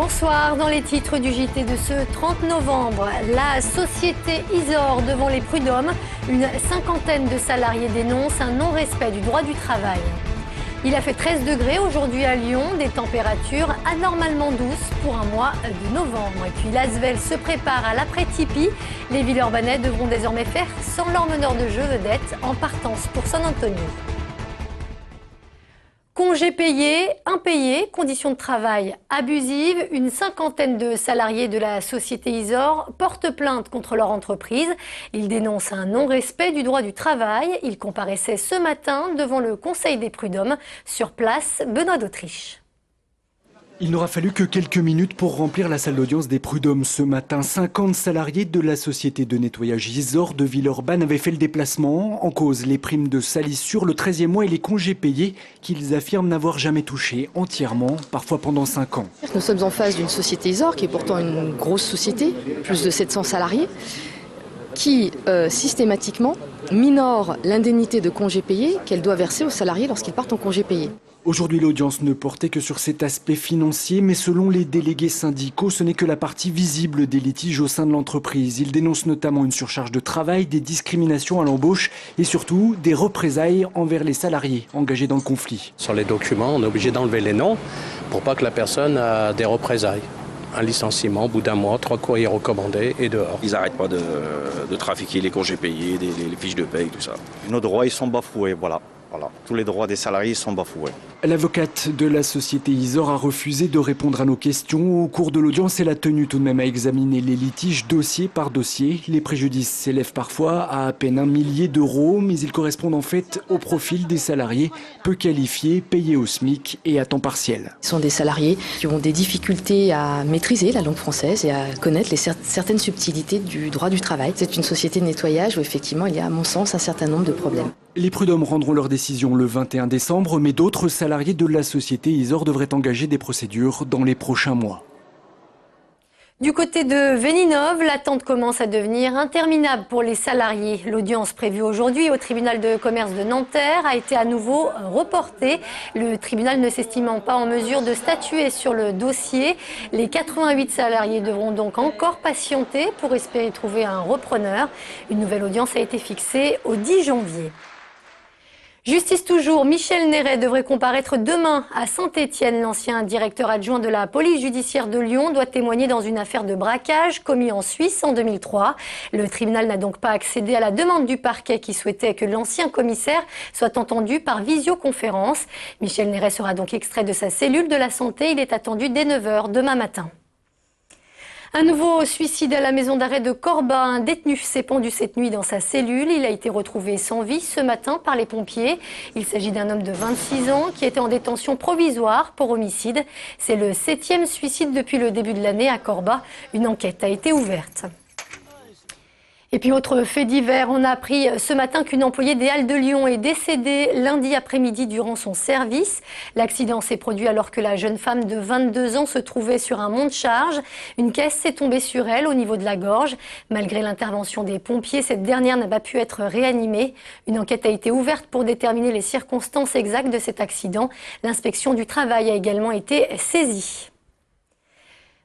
Bonsoir, dans les titres du JT de ce 30 novembre, la société Isor devant les prud'hommes, une cinquantaine de salariés dénoncent un non-respect du droit du travail. Il a fait 13 degrés aujourd'hui à Lyon, des températures anormalement douces pour un mois de novembre. Et puis l'Asvel se prépare à l'après-Tipeee. Les Villeurbanais devront désormais faire sans leur meneur de jeu vedette en partance pour San Antonio. Congés payés, impayés, conditions de travail abusives, une cinquantaine de salariés de la société Isor portent plainte contre leur entreprise. Ils dénoncent un non-respect du droit du travail. Ils comparaissaient ce matin devant le Conseil des prud'hommes. Sur place, Benoît d'Autriche. Il n'aura fallu que quelques minutes pour remplir la salle d'audience des prud'hommes. Ce matin, 50 salariés de la société de nettoyage Isor de Villeurbanne avaient fait le déplacement. En cause, les primes de salissure, le 13e mois et les congés payés qu'ils affirment n'avoir jamais touché entièrement, parfois pendant 5 ans. Nous sommes en face d'une société Isor qui est pourtant une grosse société, plus de 700 salariés, qui systématiquement minore l'indemnité de congés payés qu'elle doit verser aux salariés lorsqu'ils partent en congés payés. Aujourd'hui, l'audience ne portait que sur cet aspect financier, mais selon les délégués syndicaux, ce n'est que la partie visible des litiges au sein de l'entreprise. Ils dénoncent notamment une surcharge de travail, des discriminations à l'embauche et surtout des représailles envers les salariés engagés dans le conflit. Sur les documents, on est obligé d'enlever les noms pour pas que la personne ait des représailles. Un licenciement au bout d'un mois, 3 courriers recommandés et dehors. Ils n'arrêtent pas de trafiquer les congés payés, les fiches de paye, tout ça. Nos droits, ils sont bafoués, voilà. Tous les droits des salariés sont bafoués. L'avocate de la société Isor a refusé de répondre à nos questions. Au cours de l'audience, elle a tenu tout de même à examiner les litiges dossier par dossier. Les préjudices s'élèvent parfois à peine 1 millier d'euros, mais ils correspondent en fait au profil des salariés peu qualifiés, payés au SMIC et à temps partiel. Ce sont des salariés qui ont des difficultés à maîtriser la langue française et à connaître certaines subtilités du droit du travail. C'est une société de nettoyage où effectivement il y a à mon sens un certain nombre de problèmes. Les prud'hommes rendront leur décision le 21 décembre, mais d'autres salariés de la société Isor devraient engager des procédures dans les prochains mois. Du côté de Véninov, l'attente commence à devenir interminable pour les salariés. L'audience prévue aujourd'hui au tribunal de commerce de Nanterre a été à nouveau reportée. Le tribunal ne s'estimant pas en mesure de statuer sur le dossier, les 88 salariés devront donc encore patienter pour espérer trouver un repreneur. Une nouvelle audience a été fixée au 10 janvier. Justice toujours, Michel Néret devrait comparaître demain à Saint-Étienne. L'ancien directeur adjoint de la police judiciaire de Lyon doit témoigner dans une affaire de braquage commis en Suisse en 2003. Le tribunal n'a donc pas accédé à la demande du parquet qui souhaitait que l'ancien commissaire soit entendu par visioconférence. Michel Néret sera donc extrait de sa cellule de la santé. Il est attendu dès 9h demain matin. Un nouveau suicide à la maison d'arrêt de Corba. Un détenu s'est pendu cette nuit dans sa cellule. Il a été retrouvé sans vie ce matin par les pompiers. Il s'agit d'un homme de 26 ans qui était en détention provisoire pour homicide. C'est le 7e suicide depuis le début de l'année à Corba. Une enquête a été ouverte. Et puis autre fait divers, on a appris ce matin qu'une employée des Halles de Lyon est décédée lundi après-midi durant son service. L'accident s'est produit alors que la jeune femme de 22 ans se trouvait sur un monte-charge. Une caisse s'est tombée sur elle au niveau de la gorge. Malgré l'intervention des pompiers, cette dernière n'a pas pu être réanimée. Une enquête a été ouverte pour déterminer les circonstances exactes de cet accident. L'inspection du travail a également été saisie.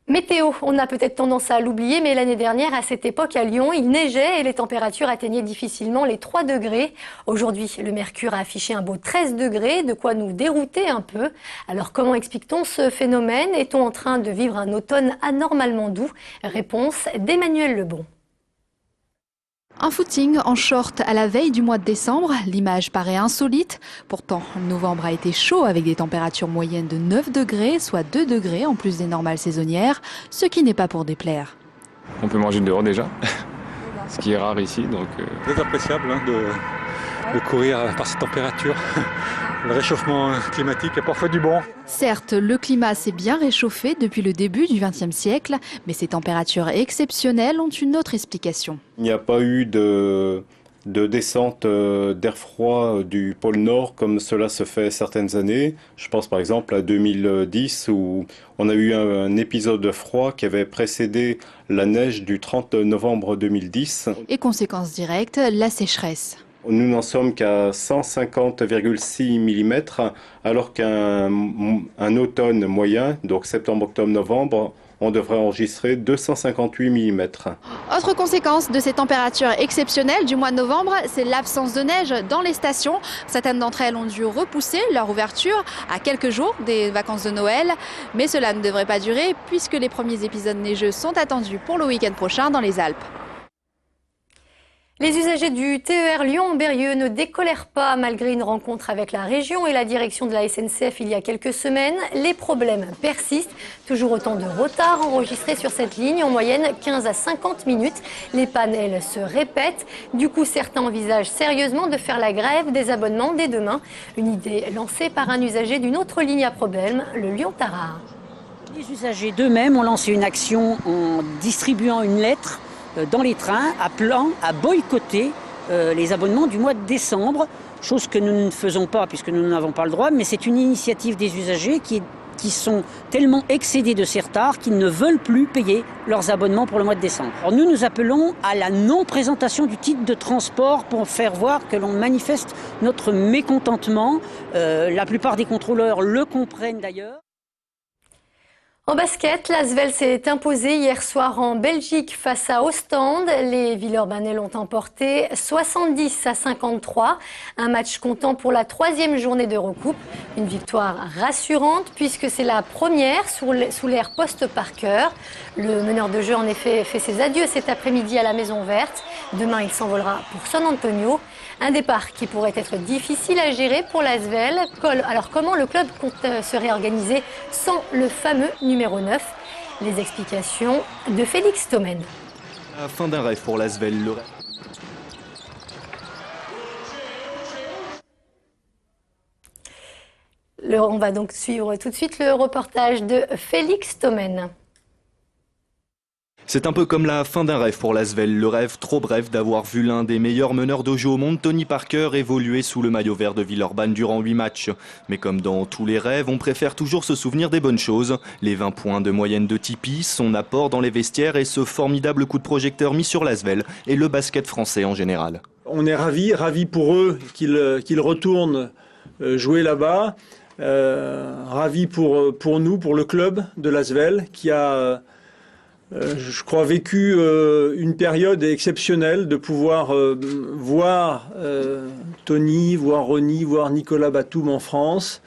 Météo, on a peut-être tendance à l'oublier, mais l'année dernière, à cette époque, à Lyon, il neigeait et les températures atteignaient difficilement les 3 degrés. Aujourd'hui, le mercure a affiché un beau 13 degrés, de quoi nous dérouter un peu. Alors, comment explique-t-on ce phénomène? Est-on en train de vivre un automne anormalement doux? Réponse d'Emmanuel Lebon. Un footing en short à la veille du mois de décembre, l'image paraît insolite. Pourtant, novembre a été chaud avec des températures moyennes de 9 degrés, soit 2 degrés en plus des normales saisonnières, ce qui n'est pas pour déplaire. On peut manger dehors déjà, ce qui est rare ici. Donc très appréciable de courir par ces températures. Le réchauffement climatique a parfois du bon. Certes, le climat s'est bien réchauffé depuis le début du XXe siècle, mais ces températures exceptionnelles ont une autre explication. Il n'y a pas eu de descente d'air froid du pôle Nord comme cela se fait certaines années. Je pense par exemple à 2010 où on a eu un épisode froid qui avait précédé la neige du 30 novembre 2010. Et conséquence directe, la sécheresse. Nous n'en sommes qu'à 150,6 mm, alors qu'un automne moyen, donc septembre, octobre, novembre, on devrait enregistrer 258 mm. Autre conséquence de ces températures exceptionnelles du mois de novembre, c'est l'absence de neige dans les stations. Certaines d'entre elles ont dû repousser leur ouverture à quelques jours des vacances de Noël. Mais cela ne devrait pas durer puisque les premiers épisodes neigeux sont attendus pour le week-end prochain dans les Alpes. Les usagers du TER Lyon-Berrieux ne décolèrent pas malgré une rencontre avec la région et la direction de la SNCF il y a quelques semaines. Les problèmes persistent. Toujours autant de retards enregistrés sur cette ligne, en moyenne 15 à 50 minutes. Les pannes, elles, se répètent. Du coup, certains envisagent sérieusement de faire la grève des abonnements dès demain. Une idée lancée par un usager d'une autre ligne à problème, le Lyon-Tarare. Les usagers d'eux-mêmes ont lancé une action en distribuant une lettre dans les trains, appelant à boycotter les abonnements du mois de décembre, chose que nous ne faisons pas puisque nous n'avons pas le droit, mais c'est une initiative des usagers qui sont tellement excédés de ces retards qu'ils ne veulent plus payer leurs abonnements pour le mois de décembre. Alors nous appelons à la non-présentation du titre de transport pour faire voir que l'on manifeste notre mécontentement. La plupart des contrôleurs le comprennent d'ailleurs. En basket, l'Asvel s'est imposé hier soir en Belgique face à Ostende. Les Villeurbanais l'ont emporté 70 à 53. Un match comptant pour la 3e journée d'Eurocoupe. Une victoire rassurante puisque c'est la première sous l'ère post-Parker. Le meneur de jeu en effet fait ses adieux cet après-midi à la Maison Verte. Demain, il s'envolera pour San Antonio. Un départ qui pourrait être difficile à gérer pour l'Asvel. Alors comment le club compte se réorganiser sans le fameux numéro 9? Les explications de Félix Thomen. La fin d'un rêve pour l'Asvel. On va donc suivre tout de suite le reportage de Félix Thomen. C'est un peu comme la fin d'un rêve pour l'Asvel, le rêve trop bref d'avoir vu l'un des meilleurs meneurs de jeu au monde, Tony Parker, évoluer sous le maillot vert de Villeurbanne durant 8 matchs. Mais comme dans tous les rêves, on préfère toujours se souvenir des bonnes choses. Les 20 points de moyenne de Tipeee, son apport dans les vestiaires et ce formidable coup de projecteur mis sur l'Asvel et le basket français en général. On est ravis pour eux qu'ils retournent jouer là-bas. Ravis pour nous, pour le club de l'Asvel qui a... je crois vécu une période exceptionnelle de pouvoir voir Tony, voir Ronny, voir Nicolas Batum en France.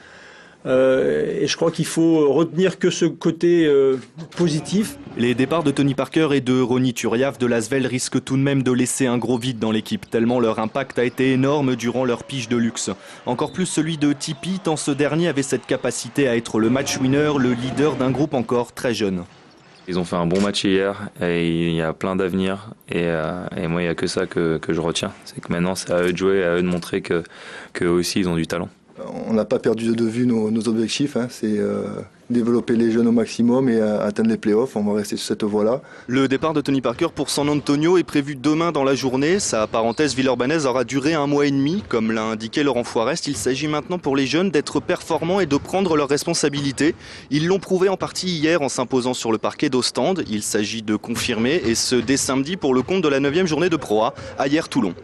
Et je crois qu'il faut retenir que ce côté positif. Les départs de Tony Parker et de Ronny Turiaf de l'Asvel risquent tout de même de laisser un gros vide dans l'équipe, tellement leur impact a été énorme durant leur pige de luxe. Encore plus celui de Tipeee, tant ce dernier avait cette capacité à être le match winner, le leader d'un groupe encore très jeune. Ils ont fait un bon match hier et il y a plein d'avenir et moi il n'y a que ça que je retiens. C'est que maintenant c'est à eux de jouer, à eux de montrer qu'eux aussi ils ont du talent. On n'a pas perdu de vue nos objectifs, hein. C'est développer les jeunes au maximum et atteindre les playoffs. On va rester sur cette voie-là. Le départ de Tony Parker pour San Antonio est prévu demain dans la journée. Sa parenthèse villeurbannaise aura duré 1 mois et demi. Comme l'a indiqué Laurent Foirest, il s'agit maintenant pour les jeunes d'être performants et de prendre leurs responsabilités. Ils l'ont prouvé en partie hier en s'imposant sur le parquet d'Ostende. Il s'agit de confirmer et ce dès samedi pour le compte de la 9e journée de Pro A à Hyères-Toulon.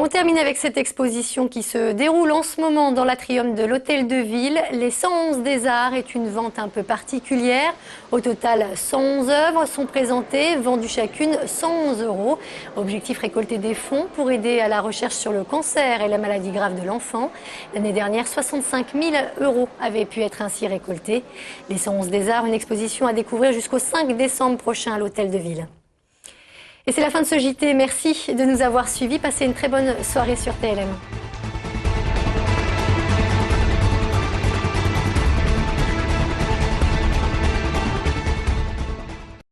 On termine avec cette exposition qui se déroule en ce moment dans l'atrium de l'Hôtel de Ville. Les 111 des Arts est une vente un peu particulière. Au total, 111 œuvres sont présentées, vendues chacune 111 €. Objectif, récolter des fonds pour aider à la recherche sur le cancer et la maladie grave de l'enfant. L'année dernière, 65 000 € avaient pu être ainsi récoltés. Les 111 des Arts, une exposition à découvrir jusqu'au 5 décembre prochain à l'Hôtel de Ville. Et c'est la fin de ce JT. Merci de nous avoir suivis. Passez une très bonne soirée sur TLM.